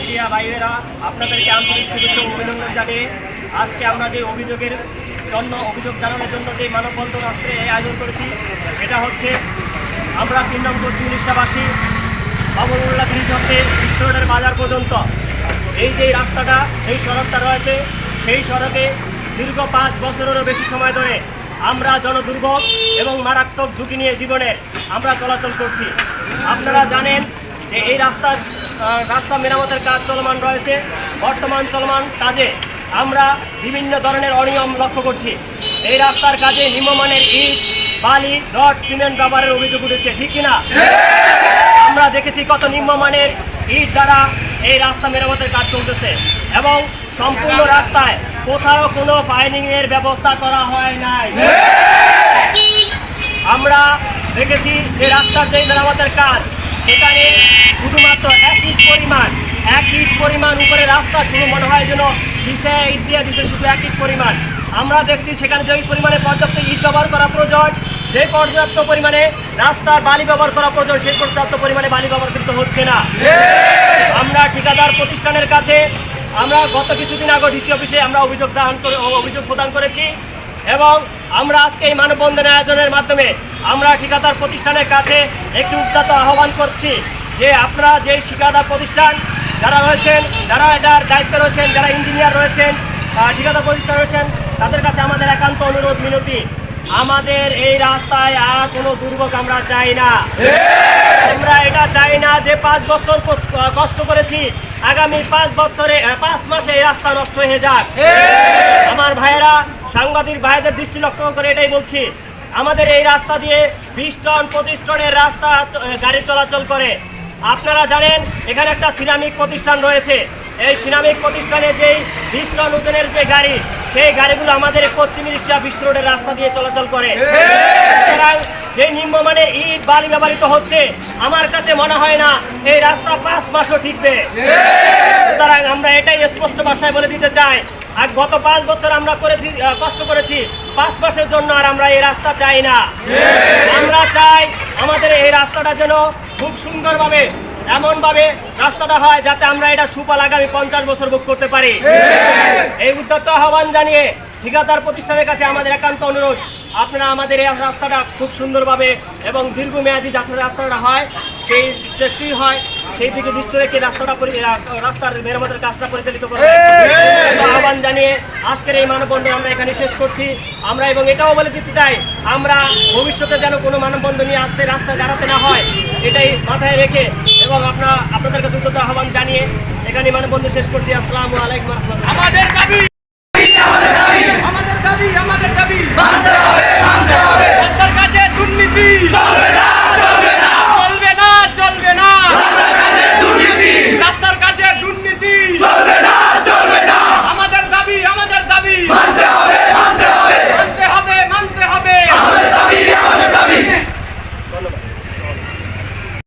Media ভাইয়েরা, আপনাদেরকে আন্তরিক শুভেচ্ছা ও অভিনন্দন জানিয়ে আজকে আমরা যে অভিযোগ জানানোর জন্য যে মানববন্ধন আজকে আয়োজন করেছি, এটা হচ্ছে আমরা 3 নং পশ্চিম উড়িষ্যাবাসী বাবুল্লাহ ব্রিজ হতে বিশ্ব রোডের বাজার পর্যন্ত এই যে রাস্তাটা, এই সড়কটা রয়েছে, সেই সড়কে দীর্ঘ 5 বছরেরও বেশি সময় ধরে আমরা জনদুর্ভোগ এবং মারাত্মক ঝুঁকি নিয়ে জীবনের আমরা চলাচল করছি। আপনারা জানেন যে এই রাস্তা মেরামতের কাজ চলমান রয়েছে। বর্তমান চলমান কাজে আমরা বিভিন্ন ধরনের অনিয়ম লক্ষ্য করছি। এই রাস্তার কাজে নিম্নমানের ইট, বালি, রড, সিমেন্ট ব্যবহারের অভিযোগ উঠেছে, ঠিক কিনা? আমরা দেখেছি কত নিম্নমানের ইট দ্বারা এই রাস্তা মেরামতের কাজ চলতেছে এবং সম্পূর্ণ রাস্তায় কোথাও কোনো ফাইলিংয়ের ব্যবস্থা করা হয় নাই। আমরা দেখেছি যে রাস্তার যে মেরামতের কাজ, সেখানে শুধুমাত্র এক ইট পরিমাণ উপরে রাস্তা শুরু মনে হয় যেন দিছে ইট দিয়ে দিছে, শুধু এক ইট পরিমাণ। আমরা দেখছি সেখানে যে পরিমাণে পর্যাপ্ত ইট ব্যবহার করা প্রয়োজন, যে পর্যাপ্ত পরিমাণে রাস্তার বালি ব্যবহার করা প্রয়োজন, সেই পর্যাপ্ত পরিমাণে বালি ব্যবহার কিন্তু হচ্ছে না। আমরা ঠিকাদার প্রতিষ্ঠানের কাছে আমরা গত কিছুদিন আগে ডিসি অফিসে আমরা অভিযোগ প্রদান করেছি এবং আমরা আজকে এই মানববন্ধন আয়োজনের মাধ্যমে আমরা ঠিকাদার প্রতিষ্ঠানের কাছে একটি উদ্যত আহ্বান করছি যে আপনারা যে ঠিকাদার প্রতিষ্ঠান যারা রয়েছেন, যারা এটার দায়িত্বে রয়েছেন, যারা ইঞ্জিনিয়ার রয়েছেন, ঠিকাদার প্রতিষ্ঠান রয়েছেন, তাদের কাছে আমাদের একান্ত অনুরোধ মিনতি, আমাদের এই রাস্তায় আর কোনো দুর্ভোগ আমরা চাই না। আমরা এটা চাই না যে 5 বছর কষ্ট করেছি, আগামী 5 মাসে এই রাস্তা নষ্ট হয়ে যাক। আমার ভাইয়েরা, সাংবাদিক ভাইদের দৃষ্টি লক্ষ্য করে এটাই বলছি, আমাদের এই রাস্তা দিয়ে 20 টন 25 টনের রাস্তা গাড়ি চলাচল করে। আপনারা জানেন এখানে একটা সিরামিক প্রতিষ্ঠান রয়েছে। এই সিরামিক প্রতিষ্ঠানে যেই 20 টন ওজনের যে গাড়ি, সেই গাড়িগুলো আমাদের পশ্চিম উড়িষ্যা বিশ্ব রোডের রাস্তা দিয়ে চলাচল করে। সুতরাং যে নিম্নমানের ইট বালি ব্যবহৃত হচ্ছে, আমার কাছে মনে হয় না এই রাস্তা 5 মাসও টিকবে। সুতরাং আমরা এটাই স্পষ্ট ভাষায় বলে দিতে চাই, আর গত 5 বছর আমরা কষ্ট করেছি, 5 মাসের জন্য আর আমরা এই রাস্তা চাই না। আমরা চাই আমাদের এই রাস্তাটা যেন খুব সুন্দরভাবে এমনভাবে রাস্তাটা হয় যাতে আমরা এটা সুফল আগামী 50 বছর ভোগ করতে পারি। এই উদ্যত আহ্বান জানিয়ে ঠিকাদার প্রতিষ্ঠানের কাছে আমাদের একান্ত অনুরোধ, আপনারা আমাদের এই রাস্তাটা খুব সুন্দরভাবে এবং দীর্ঘমেয়াদী যাতে রাস্তাটা হয়, সেই টেকসই হয়, সেই দিকে দৃষ্টি রেখে রাস্তার মেরামতের কাজটা পরিচালিত করা আহ্বান জানিয়ে আজকের এই মানববন্ধন আমরা এখানে শেষ করছি। আমরা এবং এটাও বলে দিতে চাই, আমরা ভবিষ্যতে যেন কোনো মানববন্ধন নিয়ে আসতে রাস্তায় দাঁড়াতে না হয়, এটাই মাথায় রেখে এবং আপনাদের কাছে উদ্যত আহ্বান জানিয়ে এখানে মানববন্ধন শেষ করছি। আসসালামু আলাইকুম।